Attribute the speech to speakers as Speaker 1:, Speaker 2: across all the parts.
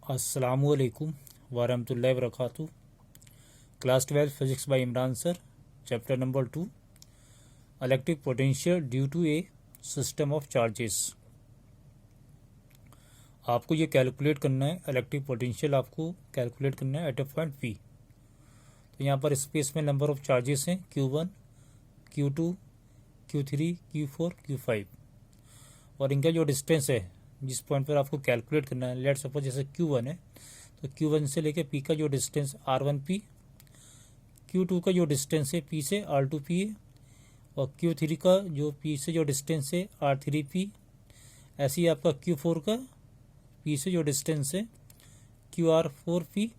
Speaker 1: अस्सलामुअलैकुम वरहमतुल्लाहि वबरकातुहू। Class 12 physics by Imran sir, chapter number 2, electric potential due to a system of charges. आपको ये कैलकुलेट करना है, इलेक्ट्रिक पोटेंशियल आपको कैलकुलेट करना है एट ए पॉइंट पी। तो यहाँ पर स्पेस में नंबर ऑफ चार्जेस हैं Q1, Q2, Q3, Q4, Q5 और इनका जो डिस्टेंस है जिस पॉइंट पर आपको कैलकुलेट करना है, लेट सपोज जैसे Q1 है तो Q1 से लेके P का जो डिस्टेंस R1P, Q2 का जो डिस्टेंस है P से R2P है और Q3 का जो P से जो डिस्टेंस है R3P। ऐसे ही आपका Q4 का P से जो डिस्टेंस है QR4P,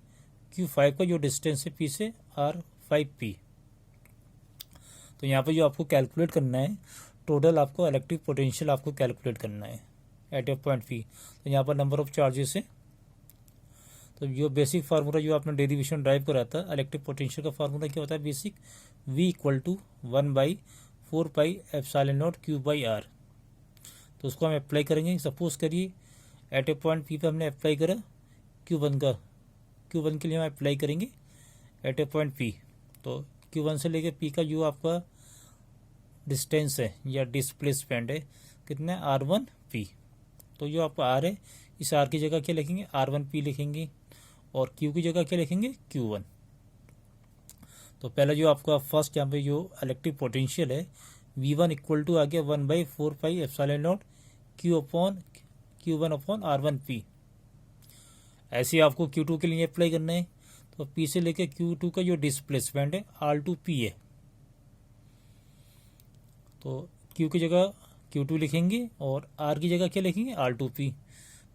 Speaker 1: Q5 का जो डिस्टेंस है P से R5P। तो यहाँ पर जो आपको कैलकुलेट करना है टोटल, आपको इलेक्ट्रिक पोटेंशियल आपको कैलकुलेट करना है एट ए पॉइंट पी। तो यहाँ पर नंबर ऑफ चार्जेस है। तो जो बेसिक फार्मूला जो आपने डेरिवेशन ड्राइव करा था, इलेक्ट्रिक पोटेंशियल का फार्मूला क्या होता है बेसिक, V = 1/4πε0 Q/R। तो उसको हम अप्लाई करेंगे। सपोज करिए एट ए पॉइंट पी पर हमने अप्लाई करा Q1 के लिए हम अप्लाई करेंगे एट ए पॉइंट पी। तो Q1 से लेके P का जो आपका डिस्टेंस है या डिस्प्लेसमेंट है कितना है R1P। तो जो आपका R है, इस R की जगह क्या लिखेंगे R1P लिखेंगे और Q की जगह क्या लिखेंगे Q1। तो पहला जो आपका फर्स्ट यहाँ पे जो इलेक्ट्रिक पोटेंशियल है V1 = आ गया 1/4πε0 Q/Q1/R1P। ऐसे आपको Q2 के लिए अप्लाई करना है। तो P से लेके Q2 का जो डिस्प्लेसमेंट है R2P है, तो Q की जगह Q2 लिखेंगे और R की जगह क्या लिखेंगे R2P।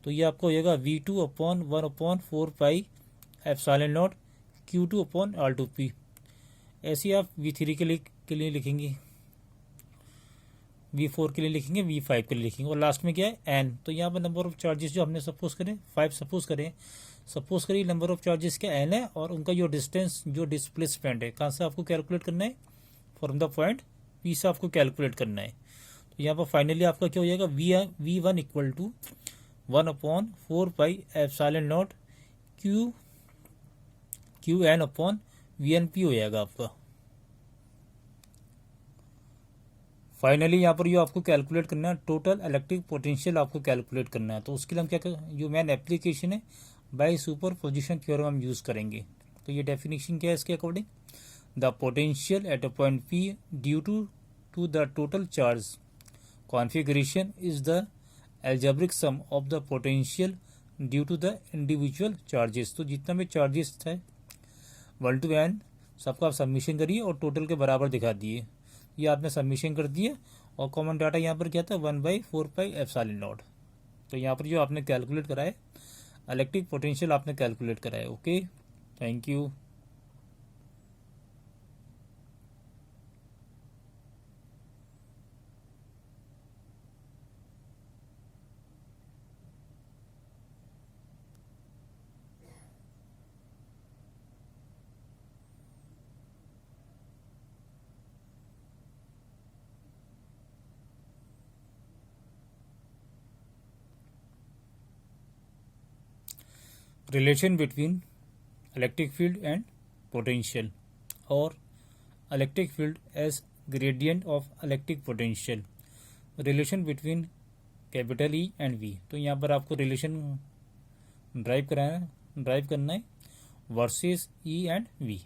Speaker 1: तो ये आपको हो जाएगा V2/1/4πε0 Q2/R2P। ऐसे आप V3 के लिए लिखेंगे, V4 के लिए लिखेंगे, V5 के लिए लिखेंगे और लास्ट में क्या है N। तो यहाँ पर नंबर ऑफ चार्जेस जो हमने सपोज करें 5 सपोज करिए नंबर ऑफ चार्जेस क्या N है और उनका जो डिस्टेंस जो डिस्प्लेसमेंट है कहाँ से आपको कैलकुलेट करना है, फ्रॉम द पॉइंट P से आपको कैलकुलेट करना है। तो यहाँ पर फाइनली आपका क्या हो जाएगा V1 = 1/4πε0 QN/VNP हो जाएगा आपका। फाइनली यहाँ पर जो आपको कैलकुलेट करना है टोटल इलेक्ट्रिक पोटेंशियल आपको कैलकुलेट करना है। तो उसके लिए हम क्या करें, जो मेन एप्लीकेशन है बाय सुपरपोजिशन थ्योरम हम यूज़ करेंगे। तो ये डेफिनेशन क्या है इसके according, the potential at a point P due to the total charge configuration is the algebraic sum of the potential due to the individual charges. तो जितना भी चार्जेस थे 1 to N सबका आप सबमिशन करिए और टोटल के बराबर दिखा दिए। ये आपने सबमिशन कर दिया और कॉमन डाटा यहाँ पर क्या था 1/4πε0। तो यहाँ पर जो आपने कैलकुलेट करा है इलेक्ट्रिक पोटेंशियल आपने कैलकुलेट करा है। Okay, thank you. Relation between electric field and potential और electric field as gradient of electric potential. Relation between capital E and V। तो यहाँ पर आपको रिलेशन ड्राइव करना है वर्सेस E एंड V।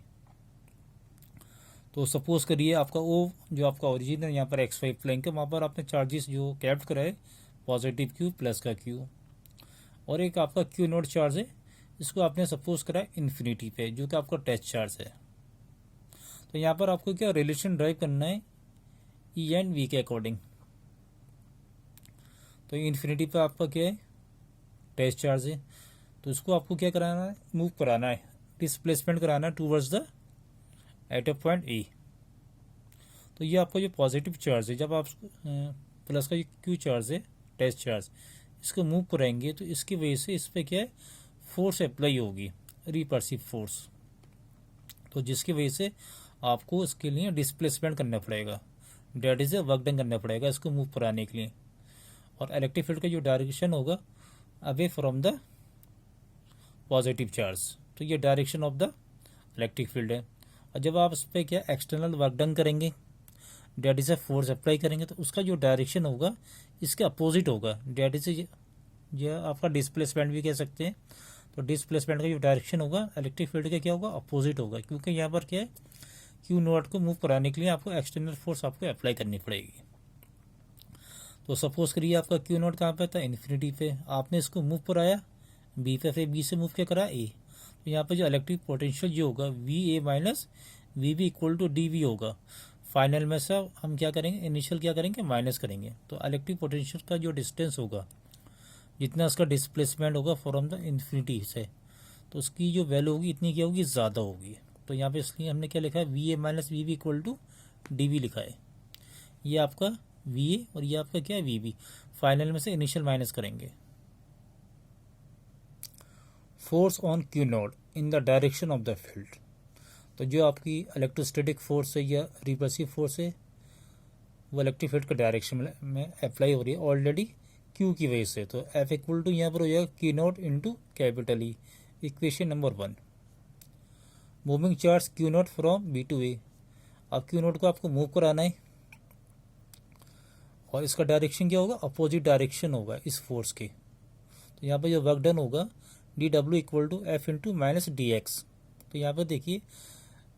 Speaker 1: तो सपोज करिए आपका O जो आपका ओरिजिन है यहाँ पर XY प्लेन के, वहाँ पर आपने चार्जेस जो कैप्ट करा है पॉजिटिव Q प्लस का Q और एक आपका Q0 चार्ज है, इसको आपने सपोज करा है इन्फिनिटी पे जो कि आपका टेस्ट चार्ज है। तो यहाँ पर आपको क्या रिलेशन ड्राइव करना है E एंड V के अकॉर्डिंग। तो इन्फिनिटी पे आपका क्या है टेस्ट चार्ज है, तो इसको आपको क्या कराना है, मूव कराना है, डिस्प्लेसमेंट कराना है towards the at a point E। तो ये आपका जो पॉजिटिव चार्ज है, जब आप प्लस का जो Q चार्ज है टेस्ट चार्ज, इसको मूव कराएंगे तो इसकी वजह से इस पर क्या है फोर्स अप्लाई होगी, रिपल्सिव फोर्स। तो जिसकी वजह से आपको इसके लिए डिस्प्लेसमेंट करना पड़ेगा, डेट इज वर्क डन करना पड़ेगा इसको मूव कराने के लिए। और इलेक्ट्रिक फील्ड का जो डायरेक्शन होगा away from the positive charge. तो ये direction of the electric field है। और जब आप इस पर क्या एक्सटर्नल वर्क डन करेंगे, that is a force apply करेंगे, तो उसका जो डायरेक्शन होगा इसके अपोजिट होगा। डेट इज ये आपका डिस्प्लेसमेंट भी कह सकते हैं। तो डिस्प्लेसमेंट का जो डायरेक्शन होगा इलेक्ट्रिक फील्ड का क्या होगा, अपोजिट होगा, क्योंकि यहाँ पर क्या है क्यू नॉट को मूव कराने के लिए आपको एक्सटर्नल फोर्स आपको अप्लाई करनी पड़ेगी। तो सपोज करिए आपका क्यू नॉट कहाँ पे था, इन्फिनिटी पे, आपने इसको मूव कराया बी पे, फिर बी से मूव क्या करा ए। तो यहाँ पे जो इलेक्ट्रिक पोटेंशियल जो होगा V A minus V B equal to D V होगा। फाइनल में से हम क्या करेंगे, इनिशियल क्या करेंगे, माइनस करेंगे। तो इलेक्ट्रिक पोटेंशियल का जो डिस्टेंस होगा, जितना उसका डिस्प्लेसमेंट होगा फ्रॉम द इन्फिनिटी से, तो उसकी जो वैल्यू होगी इतनी क्या होगी, ज़्यादा होगी। तो यहाँ पे इसलिए हमने क्या लिखा है, V A minus V B equal to D V लिखा है। ये आपका वी ए और ये आपका क्या है, वी बी। फाइनल में से इनिशियल माइनस करेंगे। Force on Q not in the direction of the field. तो जो आपकी इलेक्ट्रोस्टैटिक फोर्स है या रिपल्सिव फोर्स है, वो इलेक्ट्रिक फील्ड के डायरेक्शन में अप्लाई हो रही है ऑलरेडी क्यू की वजह से। तो एफ इक्वल टू यहाँ पर हो जाएगा Q naught into capital E, equation number 1। Moving charge Q naught from B to A. अब क्यू नॉट को आपको मूव कराना है और इसका डायरेक्शन क्या होगा, अपोजिट डायरेक्शन होगा इस फोर्स के। तो यहाँ पर जो वर्क डन होगा D W equal to F into minus D X. तो यहाँ पर देखिए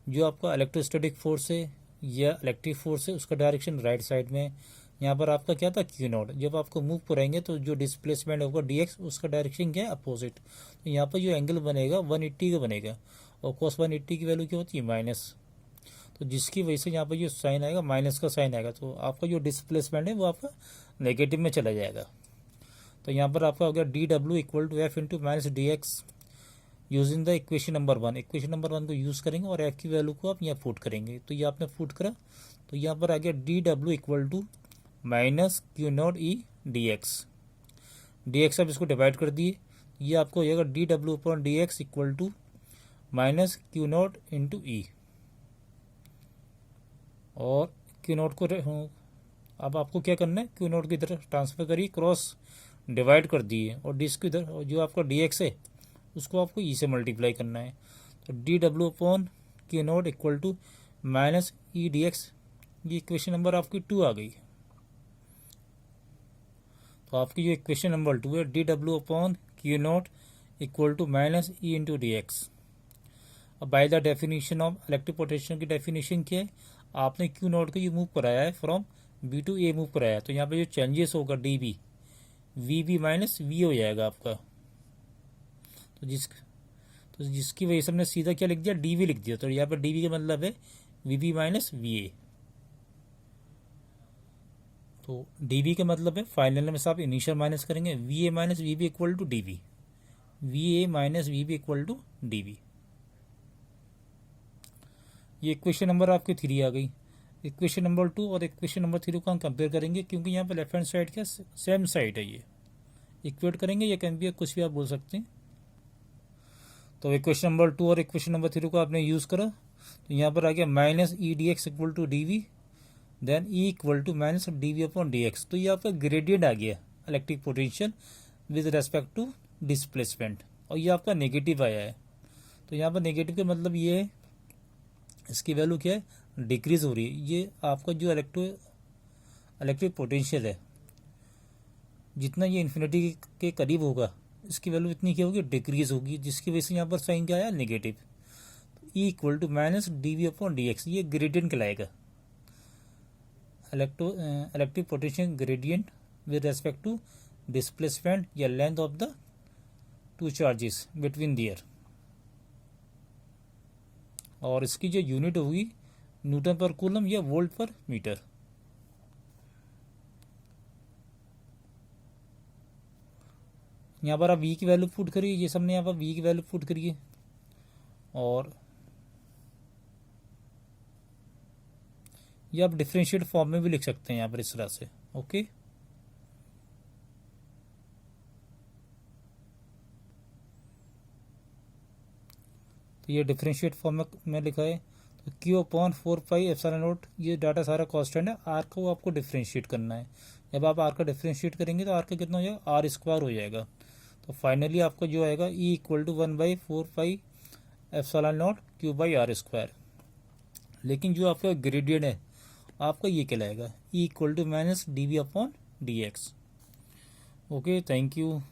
Speaker 1: जो आपका इलेक्ट्रोस्टैटिक फोर्स है या इलेक्ट्रिक फोर्स है उसका डायरेक्शन राइट साइड में। यहाँ पर आपका क्या था, क्यू नॉट। जब आपको मूव कराएंगे तो जो डिस्प्लेसमेंट होगा डी एक्स, उसका डायरेक्शन क्या है, अपोजिट। तो यहाँ पर जो एंगल बनेगा 180 का बनेगा और cos 180 की वैल्यू क्या होती है, माइनस। तो जिसकी वजह से यहाँ पर जो साइन आएगा, माइनस का साइन आएगा, तो आपका जो डिस्प्लेसमेंट है वो आपका नेगेटिव में चला जाएगा। तो यहाँ पर आपका हो गया D W equal to F into minus D X using the equation number 1। Equation number 1 को यूज़ करेंगे और एफ की वैल्यू को आप यहाँ पुट करेंगे। तो ये आपने पुट करा, तो यहाँ पर आ गया D W equal to minus Q naught E D X. D X आप इसको डिवाइड कर दिए, ये आपको हो जाएगा D W upon D X equal to minus Q naught into E. और क्यू नॉट को अब आपको क्या करना है, क्यू नॉट की तरफ ट्रांसफर करिए, क्रॉस डिवाइड कर दिए, और डी की इधर जो आपका डी एक्स है उसको आपको ई से मल्टीप्लाई करना है। तो D W upon Q naught equal to minus E D X. ये इक्वेशन नंबर आपकी 2 आ गई। तो आपकी जो इक्वेशन नंबर 2 है, D W upon Q naught equal to minus E into D X. अब by the definition of electric potential की definition क्या है, आपने क्यू नॉट को ये मूव कराया है from B to A move कराया है। तो यहाँ पे जो चेंजेस होगा D B, V B minus V हो जाएगा आपका। तो जिसकी वजह से हमने सीधा क्या लिख दिया, डी वी लिख दिया। तो यहाँ पर डी वी का मतलब है V B minus V A. तो डी वी का मतलब है फाइनल में से आप इनिशियल माइनस करेंगे, V A minus V B equal to D V, V A minus V B equal to D V. ये इक्वेशन नंबर आपकी 3 आ गई। इक्वेशन नंबर 2 और इक्वेशन नंबर 3 को हम कंपेयर करेंगे, क्योंकि यहाँ पर लेफ्ट हैंड साइड का सेम साइड है, ये इक्वेट करेंगे, ये कैन बी कुछ भी आप बोल सकते हैं। तो इक्वेशन नंबर 2 और इक्वेशन नंबर 3 को आपने यूज़ करा, तो यहाँ पर आ गया minus E D X equal to D V, then E equal to minus D V upon D X. तो ये आपका ग्रेडियंट आ गया electric potential with respect to displacement, और ये आपका नेगेटिव आया है। तो यहाँ पर नेगेटिव का मतलब ये है, इसकी वैल्यू क्या है, डिक्रीज हो रही है। ये आपका जो इलेक्ट्रिक पोटेंशियल है, जितना ये इन्फिनिटी के करीब होगा इसकी वैल्यू इतनी क्या होगी, डिक्रीज होगी, जिसकी वजह से यहाँ पर साइन क्या आया, negative. E equal to minus D V upon D X, ये ग्रेडियंट कहलाएगा, electric potential gradient with respect to displacement या length of the two charges between there. और इसकी जो यूनिट होगी न्यूटन पर कूलम या वोल्ट पर मीटर। यहाँ पर आप वी की वैल्यू पुट करिए, ये सबने यहाँ पर वी की वैल्यू पुट करिए, और ये आप डिफरेंशिएट फॉर्म में भी लिख सकते हैं यहाँ पर इस तरह से। ओके, तो ये डिफरेंशिएट फॉर्म में लिखा है। तो Q upon 4 pi epsilon not, ये डाटा सारा कांस्टेंट है, आर को आपको डिफरेंशिएट करना है। जब आप आर का डिफरेंशिएट करेंगे तो आर का कितना हो जाएगा, आर स्क्वायर हो जाएगा। तो फाइनली आपका जो आएगा E equal to 1/4πε0 Q by R square. लेकिन जो आपका ग्रेडियंट है आपका ये कहलाएगा E equal to minus D V upon D X. Okay, thank you.